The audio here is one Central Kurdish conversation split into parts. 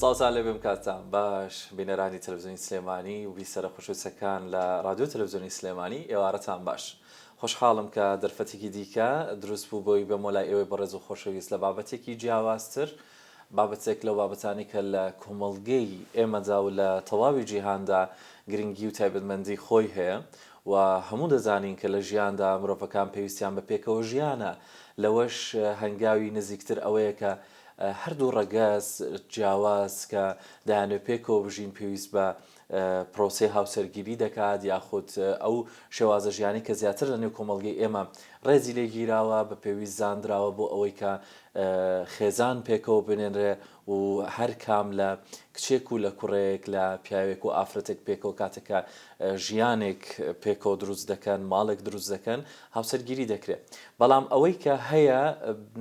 ساڵتان لێ بم کاتان باش بینەرانی تەلەڤیزیۆنی سلێمانی و بیسەرە خۆشەویستەکان لە رادیۆ تەلەڤیزیۆنی سلێمانی ئێوارەتان باش. خۆشحاڵم کە دەرفەتێکی دیکە دروست بوو بۆی بە مۆلای ئێوەی بەڕێز و خۆشەویست لە بابەتێکی جیاوازتر، بابەتێک لەو بابەتانی کە لە کۆمەڵگەی ئێمەدا و لە تەواوی جیهاندا گرنگی و تایبەتمەندی خۆی هەیە و هەموو دەزانین کە لە ژیاندا مرۆڤەکان پێویستیان بە پێکەوە ژیانە. لەوەش هەنگاوی نزیکتر ئەوەیە کە هەردوو ڕەگەز جیاواز کە دایانوێت پێکەوە بژین پێویست بە پرۆسی هاوسەرگیری دەکات یاخود ئەو شێوازە ژیانی کە زیاتر لە نێو کۆمەڵگەی ئێمە ڕێزی لێگیراوە بە پێویست زانراوە بۆ ئەوەی کە خێزان پێکەوە بنێنرێ و هەر کام لە کچێک و لە کوڕێک لە پیاوێک و ئافرەتێک پێکەوە کاتێکە ژیانێک پێکەوە دروست دەکەن ماڵێک دروست دەکەن هاوسەرگیری دەکرێت. بەڵام ئەوەی کە هەیە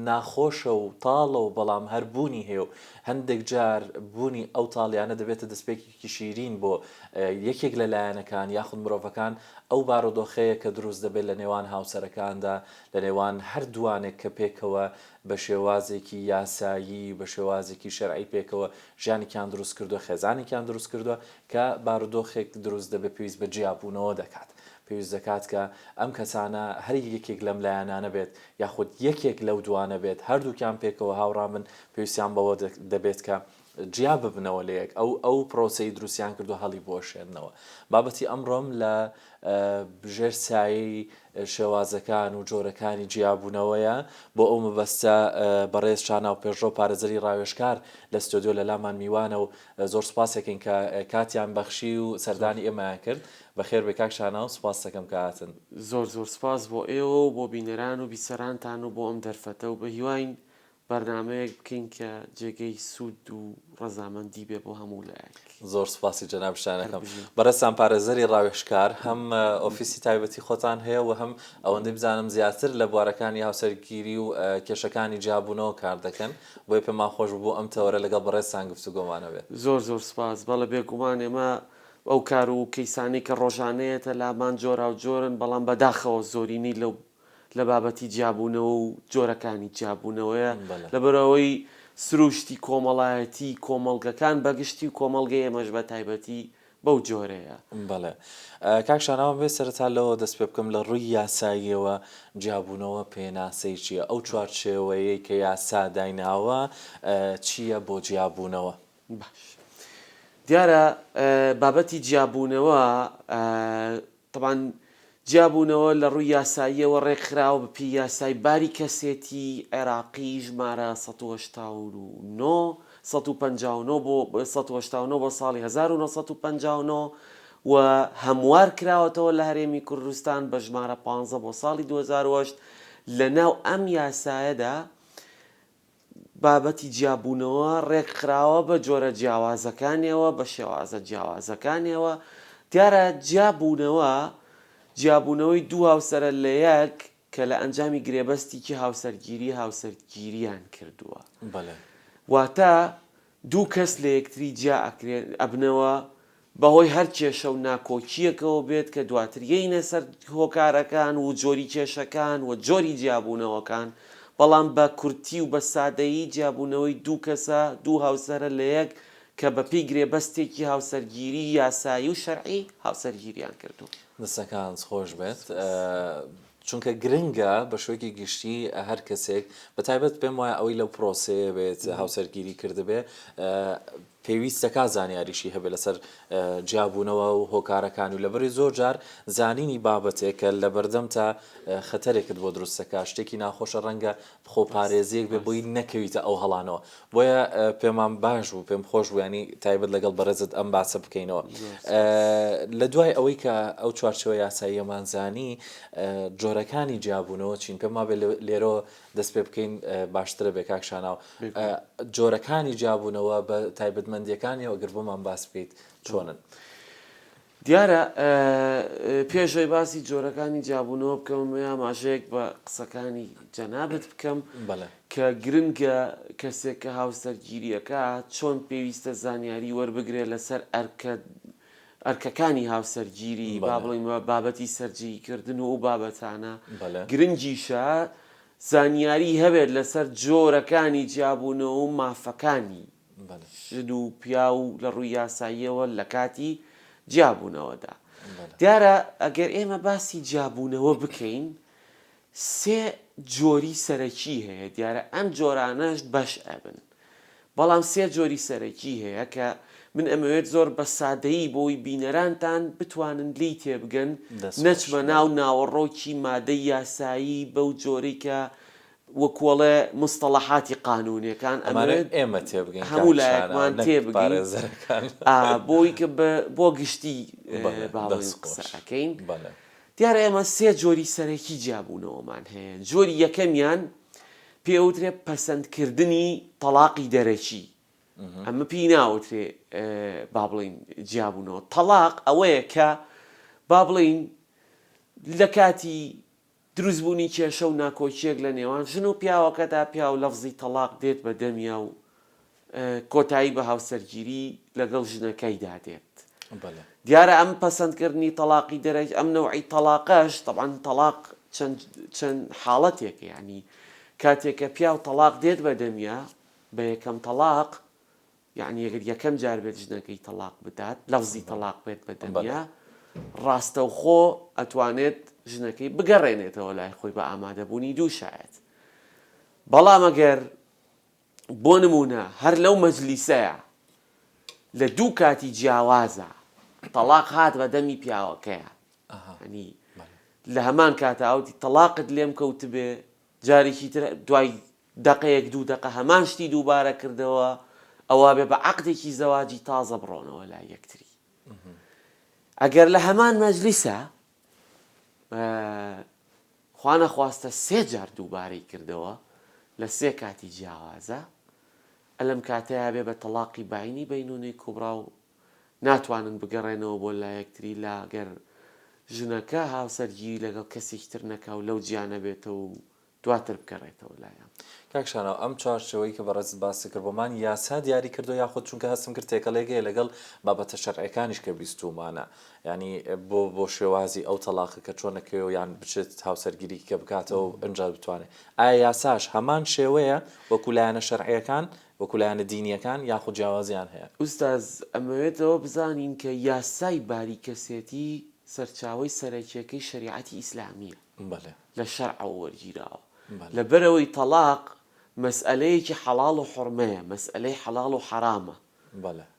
ناخۆشە و تاڵە و بەڵام هەر بوونی هەیە و هەندێک جار بوونی ئەو تاڵیانە دەبێتە دەستپێکی شیرین بۆ یەکێک لە لایەنەکان یاخود مرۆڤەکان ئەو بارودۆخەیە کە دروست دەبێت لە نێوان هاوسەرەکاندا لە نێوان هەردووانێک کە پێکەوە بە شێوازێکی یاسایی بە شێوازێکی شەرعی پێکەوە ژیانێکیان دروست کردووە خێزانێکیان دروست کردووە کە بارودۆخێک دروست دەبێت پێویست بە جیابوونەوە دەکات. پێویست دەکات کە ئەم کەسانە هەر یەکێک لەم لایەنانە بێت یاخود یەکێک لەو دوانە بێت هەردووکیان پێکەوە هاوڕا من پێویستیان بەوە دەبێت کە جیا ببنەوە لە یەک ئەو پرۆسەی دروستیان کردو هەڵی بۆشێننەوە. بابەتی ئەمڕۆم لە بژێر سایەی شێوازەکان و جۆرەکانی جیابوونەوەیە بۆ ئەو مەبەستە بەڕێز شانا و پێشڕۆ پارێزەری ڕاوێژکار لە ستۆدیۆ لە لامان میوانە و زۆر سوپاسێکین کە کاتیان بەخشی و سەردانی ئێمەیان کرد. بەخێر بێ کاک شانا و سوپاس دەکەم کە هاتن. زۆر سوپاس بۆ ئێوە و بۆ بینەران و بیسەرانتان و بۆ ئەم دەرفەتە و بە هیواین بەرنمەیەک بکەین کە جێگەی سوود و ڕەزامەندی بێ بۆ هەموو لایەک. زۆر سوپاسی جەناب شانەکەم. بەڕێستان پارێزەری ڕاوێژکار هەم ئۆفیسی تایبەتی خۆتان هەیە و هەم ئەوەندەی بزانم زیاتر لە بوارەکانی هاوسەرگیری و کێشەکانی جیابوونەوە کار دەکەن بۆی پێمان خۆش بوو ئەم تەوەرە لەگەڵ بەڕێزتان گفتوگۆمانە بێت. زۆر سوپاس بەڵە بێگومان ئێمە ئەو کار و کەیسانی کە ڕۆژانەیەتە لامان جۆرا و جۆرن بەڵام بەداخەوە زۆرینی لە بابەتی جیابوونەوە و جۆرەکانی جیابوونەوەیە لەبەرەوەی سروشتی کۆمەڵایەتی کۆمەڵگەکان بەگشتی و کۆمەڵگەی ئێمەش بە تایبەتی بەو جۆرەیە. بەڵێ کاک شاناوە بێ سەرەتا لەوە دەست پێ بکەم لە ڕووی یاساییەوە جیابوونەوە پێناسەی چییە؟ ئەو چوارچێوەیەی کە یاسا دایناوە چییە بۆ جیابوونەوە؟ باش دیارە بابەتی جیابوونەوە طبعاً جیابوونەوە لە ڕووی یاساییەوە ڕێکخراوە بەپی یاسای باری کەسێتی عێراقی ژمارە 1959 بۆ 1989 بۆ ساڵی 1959 و هەموار کراوەتەوە لە هەرێمی کوردستان بە ژمارە 15 بۆ ساڵی 2008. لە ناو ئەم یاسایەدا بابەتی جیابوونەوە ڕێکخراوە بە جۆرە جیاوازەکانیەوە بە شێوازە جیاوازەکانیەوە. دیارە جیابوونەوەی دوو هاوسەرە لە یەک کە لە ئەنجامی گرێبەستێکی هاوسەرگیریان کردووە. واتە دوو کەس لە یەکتری جیا ئەبنەوە بەهۆی هەر کێشە و ناکۆکیەکەوە بێت کە دواتر یەینە سەر هۆکارەکان و جۆری کێشەکان و جۆری جیابوونەوەکان. بەڵام بە کورتی و بە سادەیی جیابوونەوەی دوو کەسە دوو هاوسەرە لە یەک کە بەپی گرێبەستێکی هاوسەرگیری یاسایی و شەرعی هاوسەرگیریان کردو. دەستەکان خۆش بێت چونکە گرنگە بە شوێکی گشتی هەر کەسێک بەتایبەت پێم وایە ئەوەی لەو پرۆسەیە بێت هاوسەرگیری کردبێ پێویستەکە زانیاریشی هەبێت لەسەر جیابوونەوە و هۆکارەکان و لەبەری زۆر جار زانینی بابەتێکە لە بەردەم تا خەتەرێکت بۆ دروستەکە شتێکی ناخۆشە ڕەنگە خۆپارێزیەک بێ بۆی نەکەویتە ئەو هەڵانەوە. بۆیە پێمان باش بوو پێم خۆش بوو ینی تایبەت لەگەڵ بەڕێزت ئەم باسە بکەینەوە. لە دوای ئەوەی کە ئەو چوارچەوە یاساییەمان زانی جۆرەکانی جیابوونەوە چین پێم وابێت لێرەوە دەست پێ بکەین باشترە بێ کاک شاناو جۆرەکانی جیابوونەوە بە تایبەتمەندیەکانی ئەگەر بۆمان باس بکەیت چۆنن؟ دیارە پێشەوەی باسی جۆرەکانی جیابوونەوە بکەم یا ماژەیەک بە قسەکانی جەنابەت بکەم کە گرنگە کەسێک کە هاوسەرگیریەکە چۆن پێویستە زانیاری وەربگرێت لەسەر ئەرکەکانی هاوسەرگیری با بڵێن بابەتی سەرجێیکردن و بابەتانە. گرنگیشە زانیاری هەبێت لەسەر جۆرەکانی جیابوونەوە و مافەکانی ژن و پیا و لە ڕووی یاساییەوە لە کاتی جیابوونەوەدا. دیارە ئەگەر ئێمە باسی جیابوونەوە بکەین سێ جۆری سەرەکی هەیە، دیارە ئەم جۆرانەش بەش ئەبن، بەڵام سێ جۆری سەرەکی هەیە کە من ئەمەوێت زۆر بە سادەیی بۆی بینەرانتان بتوانن لی تێبگەن نەچمە ناو ناوەڕۆکی مادەی یاسایی بەو جۆرەی کە وەکوڵێ مستەڵەحاتی قانونیەکان ئەمەوێت ئێمە تێبگەین هەموو لایەکمان تێبگەین بۆی کە بۆ گشتی قسەکەین. دیارە ئێمە سێ جۆری سەرەکی جیابوونەوەمان هەیە. جۆری یەکەمیان پێوترێ پەسەندکردنی تەلاقی دەرەکی، ئەمە پێی ناوترێ با بڵین جیابوونەوە. تەلاق ئەوەیە کە با بڵین لە کاتی دروستبوونی کێشە و ناکۆچیەک لە نێوان ژن و پیاوەکەدا پیا و لەفزی تەلاق دێت بە دەمیا و کۆتایی بە هاوسەرگیری لەگەڵ ژنەکەیدا دێت. دیارە ئەم پەسەندکردنی تەلاقی دەرەک ئەم نەوعی تەلاقەش طبعاً تەلاق چەند حاڵەتێکە، یعنی کاتێککە پیا و تەلاق دێت بە دەمیا بە یەکەم تەلاق، یعنی ئەگەر یەکەم جار بێت ژنەکەی تەلاق بدات لەفزی تەلاق بێت بە دەمیا، ڕاستەوخۆ ئەتوانێت ژنەکەی بگەڕێنێتەوە لای خۆی بە ئامادەبوونی دوو شایەت. بەڵام ئەگەر بۆ نمونە هەر لەو مەجلیسەیە لە دوو کاتی جیاوازە تەلاق هات بە دەمی پیاوەکەیە، ینی لە هەمان کاتە ئەوتی تەلاقت لێم کەوتبێ، جارێکی تر دوای دەقەیەک دوو دەقە هەمان شتی دووبارە کردەوە، ئەوە بێ بە عەقدێکی زەواجی تازە بڕۆنەوە لای یەکتری. ئەگەر لە هەمان مەجلیسە خوا نەخواستە سێ جار دووبارەی کردەوە لە سێ کاتی جیاوازە، ئەلەم کاتەیە بێ بە تەلاقی باینی بەینونەی کوبرا و ناتوانن بگەڕێنەوە بۆ لای یەکتری لاگەر ژنەکە هاوسەرگیری لەگەڵ کەسێکی تر نەکا و لەو جیانە بێتەوە و دواتر بگەڕێتەوە لایەن. کاکشانەوە ئەم چوارچێوەی کە بەڕێز باسی کرد بۆمان یاسا دیاری کردو یاخود چونکە هەستم کرد تێکەڵێگەیە لەگەڵ بابەتە شەرعەکانیش کە بیستومانە، ینی بۆ شێوازی ئەو تەلاقە کە چۆنەکەوە یان بچێت هاوسەرگیری کە بکاتەوە ئەنجا بتوانێت. ئایا یاساش هەمان شێوەیە وەکو لایەنە شەرعیەکان وەکو لایەنە دینیەکان یاخود جیاوازیان هەیە؟ ئوستاز ئەمەوێتەوە بزانین کە یاسای باریکەسێتی سەرچاوەی سەرەکیەکەی شریعەتی ئیسلامیە لە شەرعەوە وەرگیراوە. لەبەرەوەی تەلاق مەسئلەیەکی حەڵاڵ و حورمەیە، مەسئلەی حەڵاڵ و حرامە،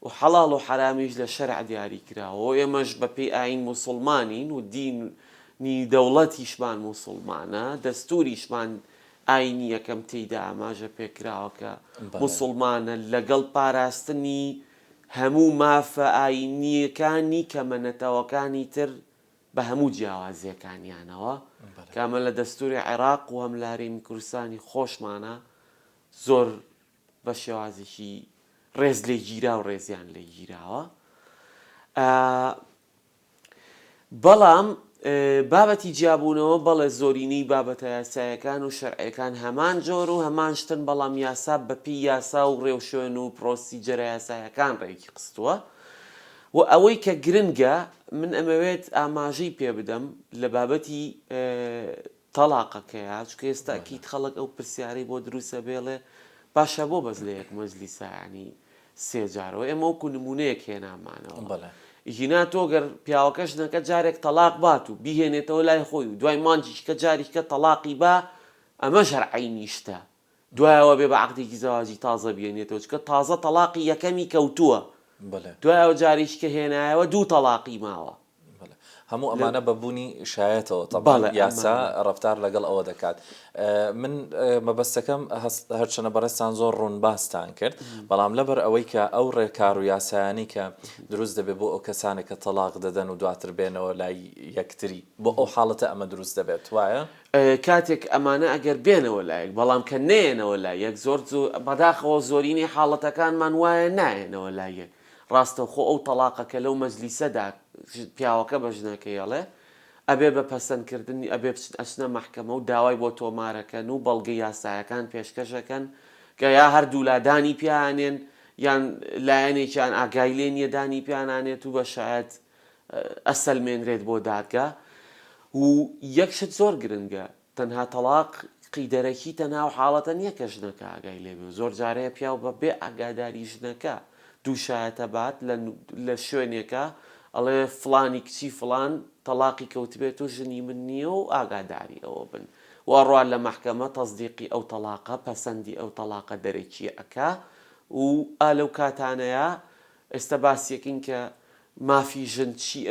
و حەڵاڵ و حرامیش لە شەرع دیاری کراوە. ئێمەش بەپێی ئاین موسڵمانین و دینی دەوڵەتیشمان موسڵمانە، دەستوریشمان ئاینی یەکەم تێیدا ئاماژە پێکراوە کە موسڵمانە لەگەڵ پاراستنی هەموو مافە ئاینیەکانی کە مەنەتەوەکانی تر بە هەموو جیاوازیەکانیانەوە، کامە لە دەستوری عێراق و هەم لە هەرێمی کوردستانی خۆشمانە زۆر بە شێوازێکی ڕێز لێگیرا و ڕێزیان لێگیراوە. بەڵام بابەتی جیابوونەوە بەڵێ زۆرینەی بابەتە یاسایەکان و شەرعەکان هەمان جۆر و هەمان شتن، بەڵام یاسا بەپی یاسا و ڕێوشێن و پرۆسیجەرە یاسایەکان ڕێکی خستووە. و ئەوەی کە گرنگە من ئەمەوێت ئاماژەی پێ بدەم لە بابەتی تەلاقەکەیە، چکە ئێستاکیت خەڵک ئەو پرسیارەی بۆ دروستە بێڵێ باشە بۆ بەس لە یەک مەجلیسە ینی سێ جارەوە ئێمە وەکو نمونەیەک هێنامانەوە. هینا تۆ گەر پیاوەکە ژنەکە جارێک تەلاق بات و بیهێنێتەوە لای خۆی و دوای مانجیشکە جاریکە تەلاقی با، ئەمە شەرعی نیشتە، دوایەوە بێ بە عەقدێکی زەواجی تازە بێنێتەوە، چکە تازە تەلاقی یەکەمی کەوتووە، دوایەوە جاریشکە هێنایەوە دوو تەلاقی ماوە. هەموو ئەمانە بەبوونی شایەتەوە طبعاً یاسا ڕەفتار لەگەڵ ئەوە دەکات. من مەبەستەکەم هەرچەنە بەڕێستان زۆر ڕوونباستان کرد، بەڵام لەبەر ئەوەی کە ئەو ڕێکار و یاسایانی کە دروست دەبێت بۆ ئەو کەسانێک کە تەلاق دەدەن و دواتر بێنەوە لای یەکتری، بۆ ئەو حاڵەتە ئەمە دروست دەبێت وایە؟ کاتێک ئەمانە ئەگەر بێنەوە لایەک، بەڵام کە نێنەوە لای یەک زۆر بەداخەوە زۆرینەی حاڵەتەکانمان وایە نایەنەوە لای یەک. ڕاستەوخۆ ئەو تەلاقەکە لەو مەجلیسەدا پیاوەکە بە ژنەکەیەڵێ ئەبێ بە پەسەندکردنی ئەبێ ئەچنە مەحکەمە و داوای بۆ تۆمارەکەن و بەڵگەی یاسایەکان پێشکەشەکەن کە یا هەردوو لادانی پیانێن یان لایەنێکیان ئاگای لێ نیە دانی پیانانێت و بە شایەت ئەسەلمێنرێت بۆ دادگا. و یەکشت زۆر گرنگە، تەنها تەلاق قیدەرەکی تەنها و حاڵەتە نییە کە ژنەکە ئاگای لێبێ زۆر جارەیە پیاو بە بێ ئاگاداری ژنەکە دووشایەتە بات لە شوێنێکە ئەڵێ فڵانی کچی فڵان تەلاقی کەوتبێت و ژنی من نییە و ئاگاداری ئەوە بن وەڕوان لە محکەمە تەصدیقی ئەو تەلاقە پەسەندی ئەو تەلاقە دەرەکی ئەکا و ئالەو کاتانەیە ئێستا باسیەکەین کە مافی ژن چی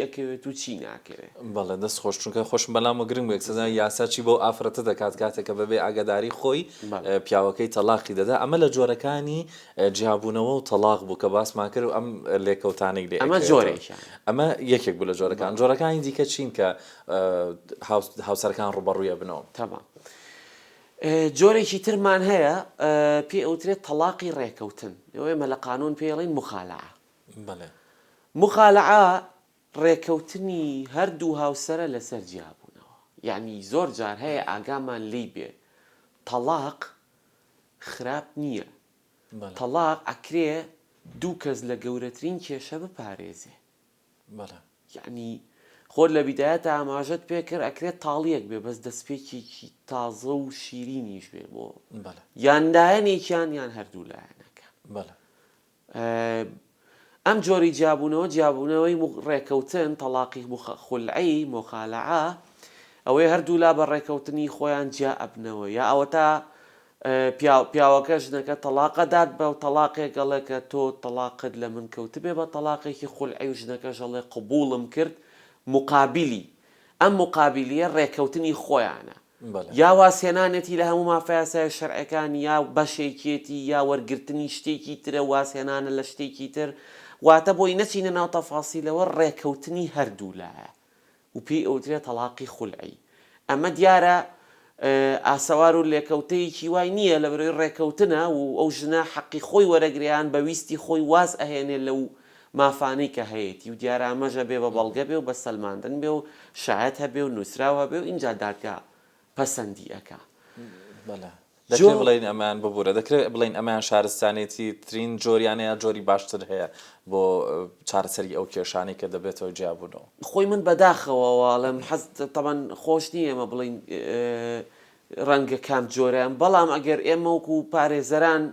ئەکەوێت و چی ناکەوێت بەڵێ دەست خۆش چونکە خۆش بەلام و گرنگ بێک سەزان یاساچی بۆ ئافرەتە دەکات کاتێکە بەبێ ئاگاداری خۆی پیاوەکەی تەلاقی دەدا ئەمە لە جۆرەکانی جیابوونەوە و تەلاق بوو کە باسمان کرد و ئەم لێکەوتانێک لێ ئەمە جۆرێکیان ئەمە یەکێک بوو لە جۆرەکانی دیکە چین کە هاوسەرەکان ڕوبەڕوویە بنەوە تەمام جۆرێکی ترمان هەیە پێ ئەوترێت تەلاقی ڕێکەوتن ئێمە لە قانون پێڵین مخالعە بەڵێ مخالعە ڕێکەوتنی هەردوو هاوسەرە لەسەر جیابوونەوە یعنی زۆر جار هەیە ئاگامان لی بێ تەلاق خراپ نییە تەلاق ئەکرێ دوو کەس لە گەورەترین کێشە بپارێزێ یعنی خۆر لە بیدایەتە ئاماژەت پێ کرد ئەکرێت تاڵیەک بێ بەس دەستپێکێکی تازە و شیرینیش بێ بۆ یاندایەنێکیان یان هەردوو لایەنەکە ئەم جۆری جیابوونەوەی ڕێکەوتن تەلاقی خولعی مخالعە ئەوەی هەردوو لا بە ڕێکەوتنی خۆیان جیا ئەبنەوە یا ئەوە تا پیاوەکە ژنەکە تەلاقە داد بە تەلاقێک گەڵێ کە تۆ تەلاقت لە من کەوتبێ بە تەلاقێکی خولعی و ژنەکە ژەڵێ قبوڵم کرد مقابلی ئەم مقابلیە ڕێکەوتنی خۆیانە یا واسێنانێتی لە هەموو مافایاسای شەرعەکان یا بەشێکێتی یا وەرگرتنی شتێکی ترە واسێنانە لە شتێکی تر واتە بۆی نەچینە ناو تەفاسیلەوە ڕێکەوتنی هەردوو لایە و پێی ئەوترێت تەلاقی خولعی ئەمە دیارە ئاسەوار و لێکەوتەیەکی وای نییە لە بەرەوەی ڕێکەوتنە و ئەو ژنە حەقی خۆی وەرەگریان بە ویستی خۆی واز ئەهێنێ لەو مافانەی کە هەیەی و دیارە ئەمەژە بێ بە بەڵگە بێ و بە سەلماندن بێ و شایەت هەبێ و نووسراوە بێ و اینجا دادگا پەسەندی ئەکا دەکرێت بڵین ئەمان ببوورە دەکرێت بڵین ئەمان شارستانێتی ترین جۆریانەیە جۆری باشتر هەیە بۆ چارەسەری ئەو کێشانەی کە دەبێتەوە جیابوونەوە خۆی من بەداخەوەڵم حەز تەمان خۆش نییە ئێمە بڵین ڕەنگە کام جۆریان بەڵام ئەگەر ئێمە وەکو پارێزەران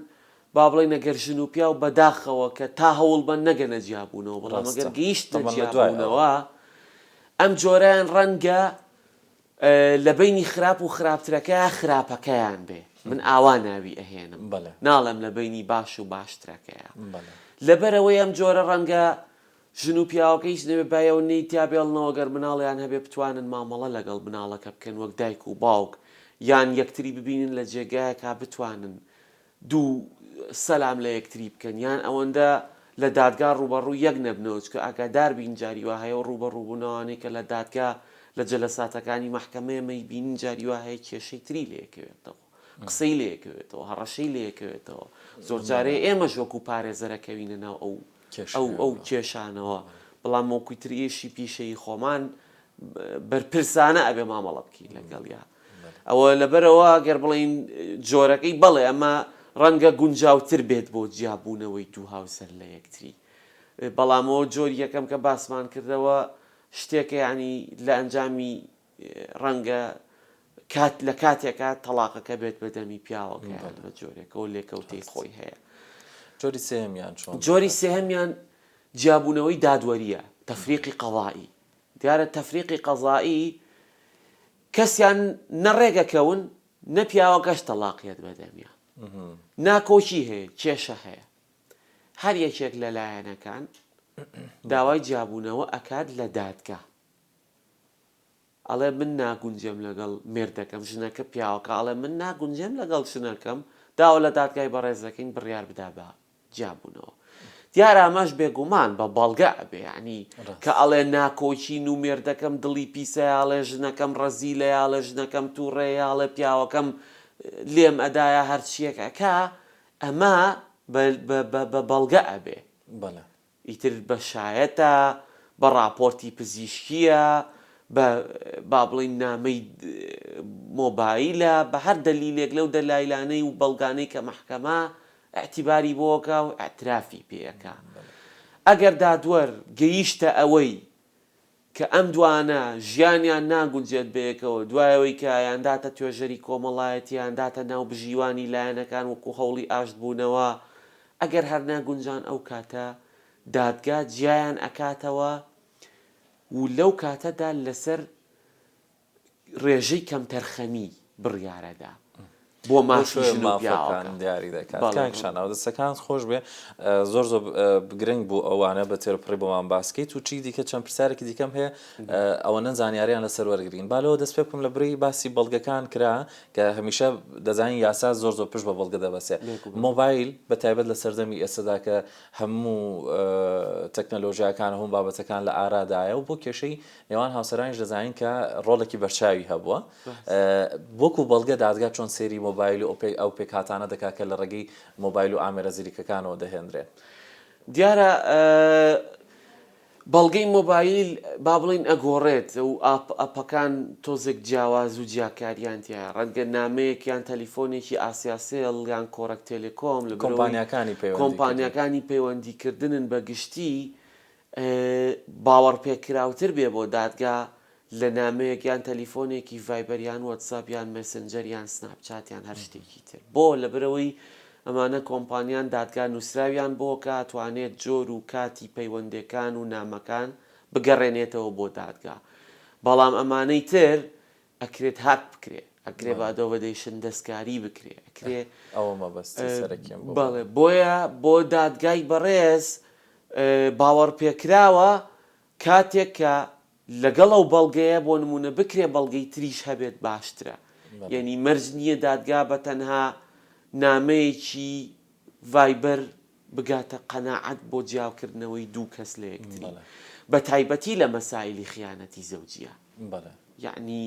با بڵین ئەگەر ژن و پیا و بەداخەوە کە تا هەوڵ بە نەگەنە جیابوونەوە بەڵام ئەگەر گەیشتە جیابوونەوە ئەم جۆرەیان ڕەنگە لە بینی خراپ و خراپترەکە خراپەکەیان بێ من ئاوا ناوی ئەهێنم ناڵم لە بینی باش و باشترەکەیە لەبەرەوەی ئەم جۆرە ڕەنگە ژن و پیاوەکەیش نەبێ بایەوە نەیتیا بێڵنەوە گەر مناڵیان هەبێ بتوانن مامەڵە لەگەڵ مناڵەکە بکەن وەک دایک و باوک یان یەکتری ببینن لە جێگایەکە بتوانن دوو سەلام لە یەکتری بکەن یان ئەوەندە لە دادگا ڕوبەڕوو یەک نەبنەوە چکە ئاگادار بین جاری وا هەیە و ڕوبەڕووبوونەوەی کە لە دادگا لە جەلەساتەکانی مەحکەمەیەمەی بینین جاری وا هەیە کێشەی تری لێکەوێتەوە قسەی لێکەوێتەوە هەڕەشەی لێکەوێتەوە زۆر جارەیە ئێمەش وەکو پارێزەرەکەوینە ناو ئەو کێشانەوە بەڵام وەکوی تریشی پیشەی خۆمان بەرپرسانە ئەبێ مامەڵە بکەین لەگەڵیا ئەوە لەبەرەوە گەر بڵین جۆرەکەی بەڵێ ئەمە ڕەنگە گونجاوتر بێت بۆ جیابوونەوەی دوو هاوسەر لە یەکتری بەڵامەوە جۆری یەکەم کە باسمان کردەوە شتێکە ینی لە ئەنجامی ڕەنگە لە کاتێکە تەلاقەکە بێت بەدەمی پیاوەکە بە جۆرێکەوە لێکەوتەی خۆی هەیە جۆری سێهەمیان چۆن جۆری سێهەمیان جیابوونەوەی دادوەریە تەفریقی قەضایی دیارە تەفریقی قەضایی کەسیان نەڕێگەکەون نە پیاوەکەش تەلاقیەت بەدەمیە ناکۆچی هەیە کێشە هەیە هەر یەکێک لە لایەنەکان داوای جیابوونەوە ئەکات لە دادگا ئەڵێ من ناگونجێم لەگەڵ مێردەکەم ژنەکە پیاوەکە ئەڵێ من ناگونجێم لەگەڵ شنەکەم داوە لە دادگای بەڕێزەکەین بڕیار بدا بە جیابوونەوە دیارە ئەمەش بێگومان بە بەڵگە ئەبێ ینی کە ئەڵێ ناکۆچین و مێردەکەم دڵی پیسەیە ئەڵێ ژنەکەم ڕەزیلەیە ئەڵێ ژنەکەم تووڕێیە ئەڵێ پیاوەکەم لێم ئەدایە هەرچیەکەکە ئەمە بە بەڵگە ئەبێ ئیتر بە شایەتە بە ڕاپۆرتی پزیشکیە با بڵین نامەی مۆبایلە بە هەر دەلیلێک لەو دەلایلانەی و بەڵگانەی کە مەحکەمە ئەعتیباری بۆکە و ئەترافی پێەکە ئەگەر دادوەر گەیشتە ئەوەی کە ئەم دوانە ژیانیان ناگونجێت بەیەکەوە دوایەوەی کە یانداتە توێژەری کۆمەڵایەتیانداتە ناو بژیوانی لایەنەکان وەکو هەوڵی ئاشت بوونەوە ئەگەر هەر ناگونجان ئەو کاتە دادگا جیایان ئەکاتەوە و لەو کاتەدا لەسەر ڕێژەی کەم تەرخەمی بڕیارەدا بۆ مافەکان دیاری دەکات کاکشانەوە دەستەکان خۆش بێ زۆر زۆر گرنگ بوو ئەوانە بە تێرپڕی بۆمان باسکەیت و چی دیکە چەند پرسیارێکی دیکەم هەیە ئەوەنە زانیاریان لەسەر وەرگین بالەوە دەست پێ بکەم لە بڕی باسی بەڵگەکان کرا کە هەمیشە دەزانین یاسا زۆر زۆر پشت بە بەڵگە دەبەسێ مۆبایل بە تایبەت لە سەردەمی ئێستادا کە هەموو تەکنەلۆژیاکان هەموو بابەتەکان لە ئارادایە و بۆ کێشەی نێوان هاوسەرانیش دەزانین کە ڕۆڵێکی بەرچاوی هەبووە وەکو بەڵگە دادگا چۆن سێری مۆبایل و ئەو پێکهاتانە دەکات کە لە ڕێگەی مۆبایل و ئامێرە زیریکەکانەوە دەهێنرێت دیارە بەڵگەی مۆبایل با بڵین ئەگۆڕێت و ئەپەکان تۆزێک جیاواز و جیاکاریان تایە ڕەنگە نامەیەک یان تەلیفۆنێکی ئاسیاسێڵ یان کۆڕەک تێلێکۆم لە کۆمپانیەکانی پەیوەندیکردنن بە گشتی باوەڕ پێکراوتر بێ بۆ دادگا لە نامەیەک یان تەلیفۆنێکی ڤایبەریان وەتساپ یان مەسنجەر یان سناپچاتیان هەر شتێکی تر بۆ لەبەرەوەی ئەمانە کۆمپانیان دادگا نووسراویان بۆ کاتوانێت جۆر و کاتی پەیوەندەکان و نامەکان بگەڕێنێتەوە بۆ دادگا بەڵام ئەمانەی تر ئەکرێت هاک بکرێ ئەکرێ بادۆڤەدەیشن دەستکاری بکرێ ئەکرێ ئەوە مەبەستی سەرەکیم بەڵێ بۆیە بۆ دادگای بەڕێز باوەڕ پێکراوە کاتێک کە لەگەڵ ئەو بەڵگەیە بۆ نمونە بکرێ بەڵگەی تریش هەبێت باشترە یعنی مەرج نییە دادگا بە تەنها نامەیەکی ڤایبەر بگاتە قەناعەت بۆ جیاوکردنەوەی دوو کەس لە یەکتری بە تایبەتی لە مەسائلی خیانەتی زەوجیە یعنی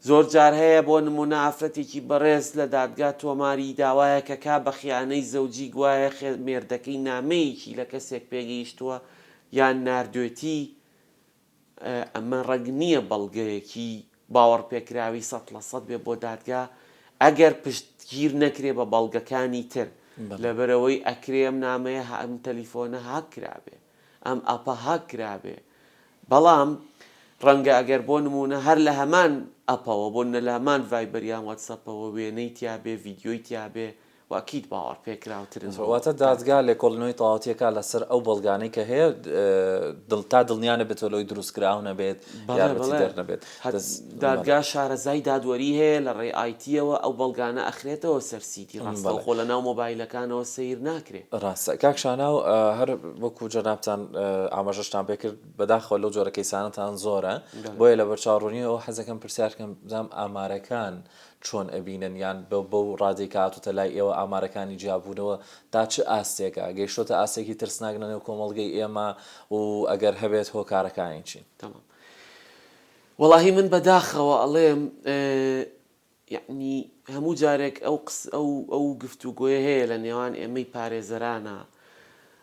زۆر جار هەیە بۆ نمونە ئافرەتێکی بەڕێز لە دادگا تۆماری داوایە کە کا بە خیانەی زەوجی گوایە مێردەکەی نامەیەکی لە کەسێک پێگەیشتووە یان ناردوێتی ئەمە ڕەگ نییە بەڵگەیەکی باوەڕ پێکراوی 100% بێ بۆ دادگا ئەگەر پشتگیر نەکرێ بە بەڵگەکانی تر لەبەرەوەی ئەکرێم نامەیە ئەم تەلیفۆنە هاک کرابێ ئەم ئەپە هاک کرابێ بەڵام ڕەنگە ئەگەر بۆ نمونە هەر لە هەمان ئەپەوە بۆ نە لە هەمان ڤایبەریان وەتسەپەوە وێنەی تیابێ ڤیدیۆی تیابێ واکیت باوەڕ پێکراوترن واتە دادگا لە کۆڵنەوەی تەواوەتیەکە لەسەر ئەو بەڵگانەی کە هەیە تا دڵنیانە بێتەوەی دروستکراو نەبێت یارمەتی دەرنەبێت دادگا شارەزای دادوەری هەیە لە ڕێ ئایتیەوە ئەو بەڵگانە ئەخرێتەوە سەرسیتی ڕاستەوخۆ لە ناو مۆبایلەکانەوە سیر ناکرێت ڕاستە کاکشانە و هەر وەکو جەنابتان ئاماژەشتان پێکرد بەداخەوە لەو جۆرە کەیسانەتان زۆرە بۆیە لە بەرچاوڕوونیەوە حەزەکەم پرسیارکەم بزانم ئامارەکان چۆن ئەبینن یان بەو ڕادێک هاتوتە لای ئێوە ئامارەکانی جیاببوونەوە تا چه ئاستێکە گەیشتۆتە ئاستێکی ترسناک لەنێو کۆمەڵگەی ئێمە و ئەگەر هەبێت هۆکارەکانی چین تەمام وەڵاهی من بەداخەوە ئەڵێم یعنی هەموو جارێک ئەو گفتوگۆیە هەیە لە نێوان ئێمەی پارێزەرانە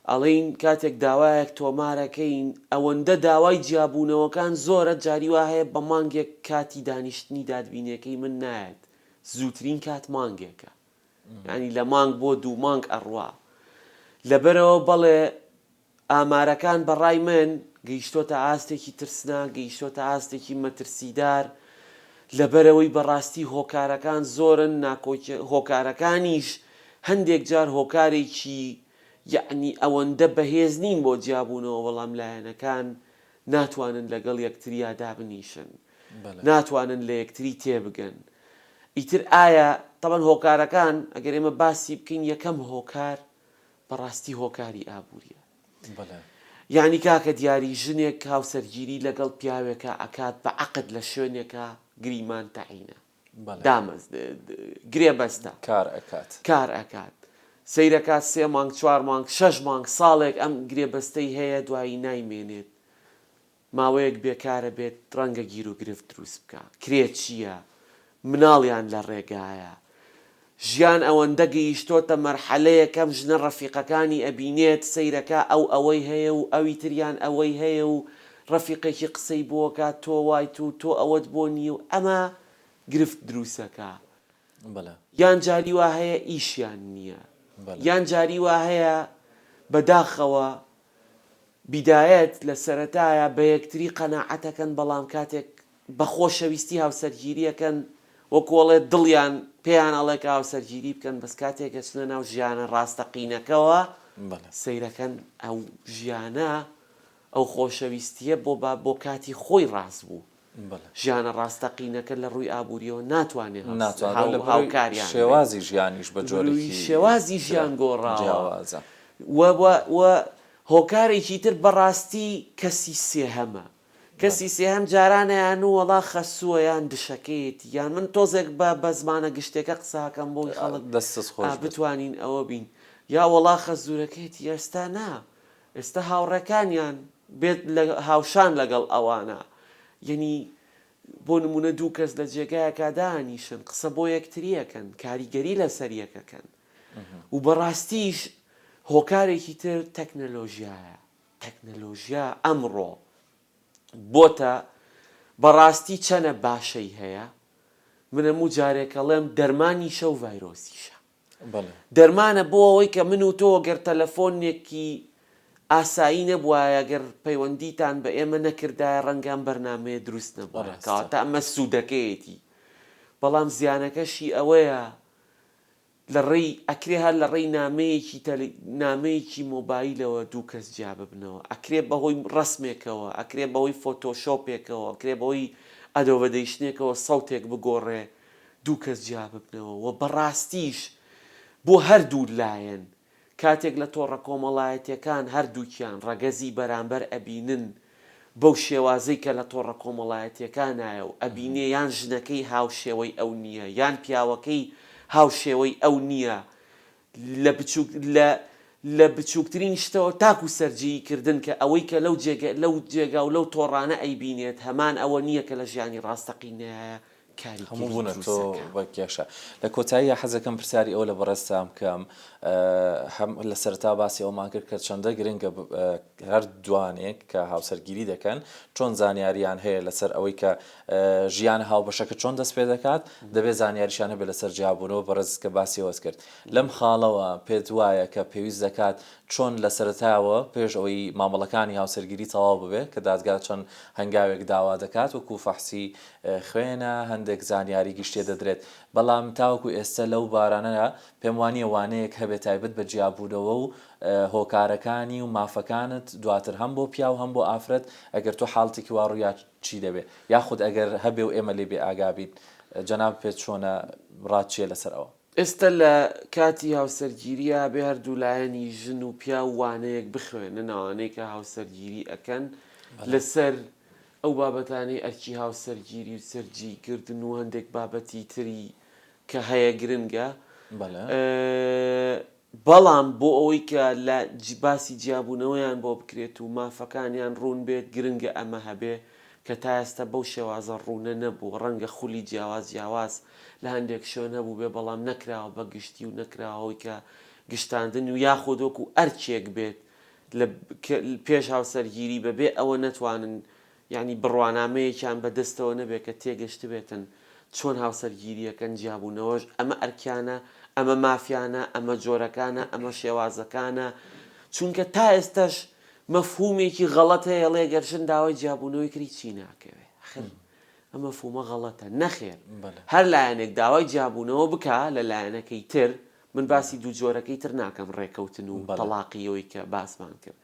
ئەڵین کاتێک داوایەک تۆمارەکەین ئەوەندە داوای جیاببوونەوەکان زۆرە جاری وا هەیە بە مانگێک کاتی دانیشتنی دادبینیەکەی من نایەت زووترین کات مانگێکە ینی لە مانگ بۆ 2 مانگ ئەڕوا لەبەرەوە بەڵێ ئامارەکان بەڕای من گەیشتۆتە ئاستێکی ترسناک گەیشتۆتە ئاستێکی مەترسیدار لەبەرەوەی بەڕاستی هۆکارەکان زۆرن هۆکارەکانیش هەندێک جار هۆکارێکی یعنی ئەوەندە بەهێز نین بۆ جیاببوونەوە بەڵام لایەنەکان ناتوانن لەگەڵ یەکتریا دابنیشن ناتوانن لە یەکتری تێبگەن ئیتر ئایا تەبەن هۆکارەکان ئەگەر ئێمە باسی بکەین یەکەم هۆکار بەڕاستی هۆکاری ئابووریە یعنی کاکە دیاری ژنێک هاوسەرگیری لەگەڵ پیاوێکە ئەکات بە عەقد لە شوێنێکە گریمان تەعینە دامەز گرێ بەستە کار ئەکات سەیرەکات 3 مانگ 4 مانگ 6 مانگ ساڵێک ئەم گرێبەستەی هەیە دوایی نایمێنێت ماوەیەک بێکارە بێت ڕەنگە گیر و گرفت دروست بکە کرێ چییە مناڵیان لە ڕێگایە ژیان ئەوەندە گەیشتۆتە مەرحەلەیەکەم ژنە ڕەفیقەکانی ئەبینێت سەیرەکە ئەوەی هەیە و ئەوی تریان ئەوەی هەیە و ڕەفیقێکی قسەی بۆکات تۆ وایت و تۆ ئەوەت بۆ نییە و ئەمە گرفت دروستەکە یان جاری وا هەیە ئیشیان نییە یان جاری وا هەیە بەداخەوە بیدایەت لە سەرەتایە بە یەکتری قەناعەتەکەن بەڵام کاتێک بە خۆشەویستی هاوسەرگیریەکەن وەکۆڵێت دڵیان پێیان ئەڵێک هاوسەرگیری بکەن بەس کاتێکە چنە ناو ژیانە ڕاستەقینەکەەوە سەیرەکەن ئەو ژیانە ئەو خۆشەویستیە بۆ کاتی خۆی ڕاست بوو ژیانە ڕاستەقینەکە لە ڕووی ئابوووریەوە ناتوانێت هاوکاریان شێوازی ژیانیش بە جۆرێکی شێوازی ژیان گۆڕاوە و هۆکارێکی تر بەڕاستی کەسی سێهەمە کەسی سێهەم جارانەیان و وەڵا خەسووە یان دشەکەیەتی یان من تۆزێک بە زمانە گشتێکە قساکەم بۆی خەڵک دەستس خۆش بتوانین ئەوە بین یا وەڵا خەزوورەکەیەتی ئێستا نا ئێستا هاوڕەکانیان بێت هاوشان لەگەڵ ئەوانە یعنی بۆ نمونە دوو کەس لە جێگایەکە دانیشن قسە بۆ یەکتریەکەن کاریگەری لە سەریەکەکەن و بەڕاستیش هۆکارێکی تر تەکنەلۆژیایە تەکنەلۆژیا ئەمڕۆ بۆتە بەڕاستی چەنە باشەی هەیە منە و جارێکەڵێم دەرمانی شە و ڤایرۆسیشە دەرمانە بۆ ئەوەی کە من و تۆ گەر تەلەفۆنێکی ئاسایی نەبووایە گەر پەیوەندیتان بە ئێمە نەکردایە ڕەنگەم بەرنامەیە دروست نەبووە کەواتە ئەمە سوودەکەیەتی بەڵام زیانەکەشی ئەوەیە لە ڕێی ئەکرێ هەر لە ڕێی نامەیەکی مۆبایلەوە دوو کەس جیا ببنەوە ئەکرێ بەهۆی ڕسمێکەوە ئەکرێ بەهۆی فۆتۆشۆپێکەوە ئەکرێ بەهۆی ئەدۆڤەدەیشتێکەوە سەوتێک بگۆڕێ دوو کەس جیا ببنەوە و بەڕاستیش بۆ هەردوو لایەن کاتێک لە تۆڕە کۆمەڵایەتیەکان هەردووکیان ڕەگەزی بەرامبەر ئەبینن بەو شێوازەی کە لە تۆڕە کۆمەڵایەتیەکانایە و ئەبینێ یان ژنەکەی هاوشێوەی ئەو نییە یان پیاوەکەی هاوشێوەی ئەو نییە لە بچووکترین شتەوە تاکو سەرجیکردن کە ئەوەی کە لەو جێگا و لەو تۆڕانە ئەیبینێت هەمان ئەوە نییە کە لە ژیانی ڕاستەقینەیە هەموو بوونە تۆ بە کێشە لە کۆتاییە حەزەکەم پرسیاری ئەو لە بەڕێستام کەم لە سەرتا باسی ئەومان کرد کە چەندە گرنگە هەر دوانێک کە هاوسەرگیری دەکەن چۆن زانیاریان هەیە لەسەر ئەوەی کە ژیان هاوبەشەکە چۆن دەست پێ دەکات دەبێت زانیاریشان هەبێت لەسەر جیابوونەوە بەڕێز کە باسی ئەوەس کرد لەم خاڵەوە پێت وایە کە پێویست دەکات چۆن لە سەرتایەوە پێش ئەوەی مامەڵەکانی هاوسەرگیری تەواو ببێت کە دادگا چەند هەنگاوێک داوا دەکات وەکو فەحسی خوێنە هەندێک زانیاری گشتێ دەدرێت بەڵام تاوەکو ئێستا لەو بارانەدا پێم وانییە وانەیەک هەبێت تایبەت بە جیابوونەوە و هۆکارەکانی و مافەکانت دواتر هەم بۆ پیا و هەم بۆ ئافرەت ئەگەر تۆ حاڵتێکی واڕوویا چی دەبێت یاخود ئەگەر هەبێ و ئێمە لێ بێ ئاگابین جەناب پێت چۆنە ڕاتچیە لەسەر ئەوە ئێستا لە کاتی هاوسەرگیریە بێ هەردوو لایەنی ژن و پیا و وانەیەک بخوێنە ناوانەیە کە هاوسەرگیری ئەکەن لەسەر ئەو بابەتانەی ئەرکی هاوسەرگیری و سەرجیکردن و هەندێک بابەتی تری کە هەیە گرنگە بەڵام بۆ ئەوەی کە لە باسی جیابوونەوەیان بۆ بکرێت و مافەکانیان ڕوون بێت گرنگە ئەمە هەبێ کە تا ئێستا بەو شێوازە ڕوونە نەبوو ڕەنگە خولی جیاواز لە هەندێک شوێن هەبوو بێ بەڵام نەکراوە بە گشتی و نەکراوەوەی کە گشتاندن و یاخود وەکو ئەرکێک بێت پێش هاوسەرگیری بەبێ ئەوە نەتوانن یعنی بڕوانامەیەکیان بەدەستەوە نەبێت کە تێگەشت بێتن چۆن هاوسەرگیریەکەن جیابوونەوەش ئەمە ئەرکیانە ئەمە مافیانە ئەمە جۆرەکانە ئەمە شێوازەکانە چونکە تا ئێستاش مەفهومێکی غەڵەت هەیە لێگەرشن داوای جیابوونەوەی کری چی ناکەوێ ئەمە مەفهومە غەڵەتە نەخێر هەر لایەنێک داوای جیابوونەوە بکە لە لایەنەکەی تر من باسی دوو جۆرەکەی تر ناکەم ڕێکەوتن و تەلاقیەوەی کە باسمان کرد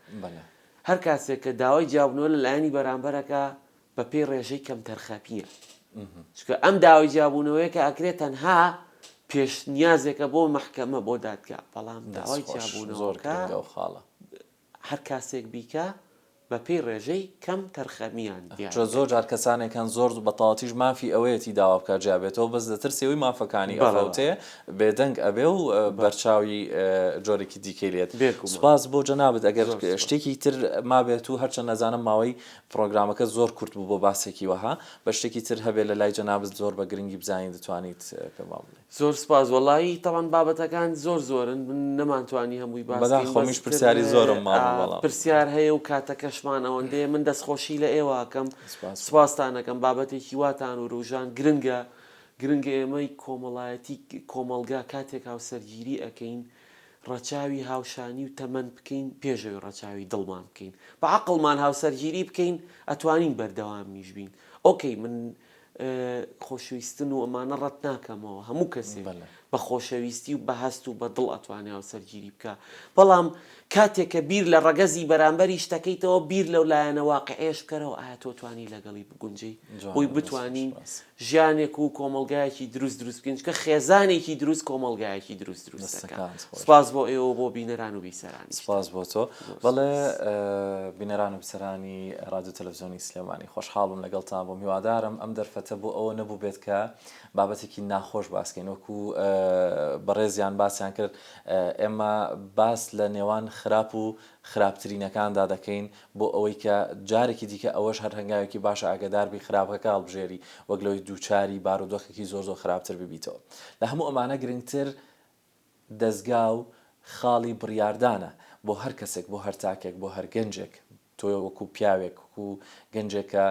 هەر کاسێک کە داوای جیابوونەوە لە لایەنی بەرامبەرەکە بە پێی ڕێژەی کەم تەرخەپیە چکە ئەم داوای جیابوونەوەی کە ئەکرێت تەنها پێش نیازێکە بۆ مەحکەمە بۆ دادگا بەڵام داوای جیابوونەوەکە هەر کاسێک بیکە بە پێی ڕێژەی کەم تەرخەمیان زۆر جار کەسانێکان زۆر بەتەواویش مافی ئەوەیەتی داوا بکە جیابێتەوە بەس دەترسێەوەی مافەکانی ئەوتێ بێدەنگ ئەبێ و بەرچاوی جۆرێکی دیکەی لێت سوپاس بۆ جەنابەت ئەگەر شتێکی تر مابێت و هەرچەند نەزانم ماوەی پرۆگرامەکە زۆر کورت بوو بۆ باسێکی وەها بە شتێکی تر هەبێت لە لای جەنابەت زۆر بە گرنگی بزانین دەتوانیت پێمان بڵێ زۆر سپاس وەڵایی تەمان بابەتەکان زۆرن نەمانتوانی هەمووی باس خۆمیش پرسیاری زۆرم ماوە پرسیار هەیە و کاتەکەشمان ئەوەندەیە من دەستخۆشی لە ئێوەکەم سوپاسانەکەم بابەتێکی واتان و ڕوژان گرنگە ئێمەی کۆمەڵایەتی کۆمەلگا کاتێک هاوسەرگیری ئەەکەین ڕەچاوی هاوشانی و تەمەند بکەین پێشەوەی ڕەچاوی دڵمان بکەین بە عەقڵمان هاوسەرگیری بکەین ئەتوانین بەردەوامیش بین ئۆکەی من خۆشەویستن و ئەمانە ڕەت ناکەمەوە هەموو کەسێک بە خۆشەویستی و بە هەست و بە دڵ ئەتوانێت هاوسەرگیری بکە بەڵام کاتێک کە بیر لە ڕەگەزی بەرامبەری شتەکەیتەوە بیر لەو لایەنە واقعێش بکەرەوە ئایا تۆ توانی لەگەڵی بگونجەی بۆی بتوانین ژیانێک و کۆمەڵگایەکی دروست بکەین کە خێزانێکی دروست کۆمەڵگایەکی دروست دەکەن سپاس بۆ ئێوە بۆ بینەران و بیسەرانی سپاس بۆ تۆ بەڵێ بینەران و بیسەرانی رادیۆ تەلەڤیزیۆنی سلێمانی خۆشحاڵم لەگەڵتان بۆم هیوادارم ئەم دەرفەتە بۆ ئەوە نەبوو بێت کە بابەتێکی ناخۆش باسکەین وەکو بەڕێزیان باسییان کرد ئێمە باس لە نێوان خراپ و خراپترینەکاندا دەکەین بۆ ئەوەی کە جارێکی دیکە ئەوەش هەر هەنگاوێکی باشە ئاگداربی خراپەکە هەڵبژێری وەک لەوەی دووچاری بارودۆخێکی زۆر خراپتر ببیتەوە لە هەموو ئەمانە گرنگتر دەستگا و خاڵی بڕیاردانە بۆ هەر کەسێک بۆ هەر تاکێک بۆ هەر گەنجێک تۆ وەکو پیاوێک وەکو گەنجێکە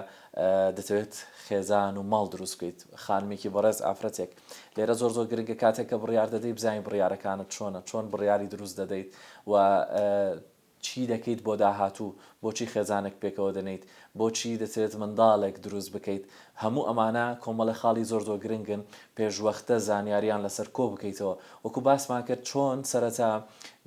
دەتەوێت خێزان و ماڵ دروست بکەیت خانمێکی بەڕێز ئافرەتێک لێرە زۆر گرنگە کاتێک کە بڕیار دەدەیت بزانین بڕیارەکانت چۆن بڕیاری دروست دەدەیت و چی دەکەیت بۆ داهاتوو بۆچی خێزانێک پێکەوە دەنیت بۆچی دەچێت منداڵێک دروست بکەیت هەموو ئەمانە کۆمەڵە خاڵی زۆر گرنگن پێشوەختە زانیاریان لەسەر کۆ بکەیتەوە وەکو باسمان کرد چۆن سەرەتا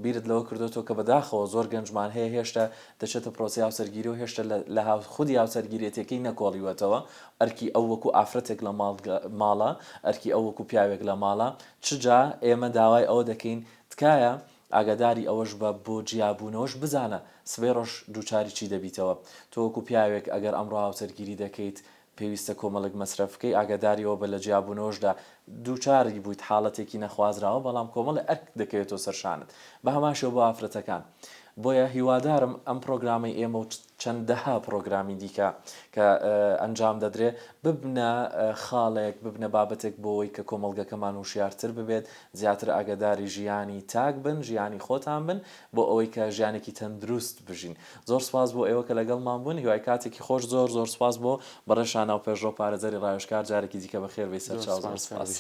بیرت لەوە کردوەوە کە بەداخەوە زۆر گەنجمان هەیە هێشتا دەچێتە پرۆسی هاوسەرگیری و هێشتا لە خودی هاوسەرگیریەتەکەی نەکۆڵیوەتەوە ئەرکی ئەو وەکو ئافرەتێک لە ماڵە ئەرکی ئەو وەکو پیاوێک لە ماڵە چجا ئێمە داوای ئەوە دەکەین تکایە ئاگاداری ئەوەش بە بۆ جیابوونەوەش بزانە سبەی ڕۆژ دووچاری چی دەبیتەوە تۆ وەکو پیاوێک ئەگەر ئەمڕۆ هاوسەرگیری دەکەیت پێویستە کۆمەڵک مەسرەفکەی ئاگاداریەوە بە لە جیابوونەوەشدا دووچاری بوویت حاڵەتێکی نەخوازراوە بەڵام کۆمەڵ ئەرک دەکەوێتەوە سەرشانت بە هەماشەوە بۆ ئافرەتەکان بۆیە هیوادارم ئەم پرۆگرامی ئێمە و چەندەها پرۆگرامی دیکە کە ئەنجام دەدرێ ببنە خاڵێک ببنە بابەتێک بۆەوەی کە کۆمەڵگەکەمان وشیارتر ببێت زیاتر ئاگداری ژیانی تاک بن ژیانی خۆتان بن بۆ ئەوەی کە ژیانێکی تەندروست بژین زۆر سپاس بۆ ئێوە کە لەگەڵمان بوون هیوای کاتێکی خۆش زۆر سپاس بۆ بەڕێشانە و پێشڕۆ پارێزەری ڕایشکار جارێکی دیکە بەخێر بێ سەر چاو زۆر سپاس.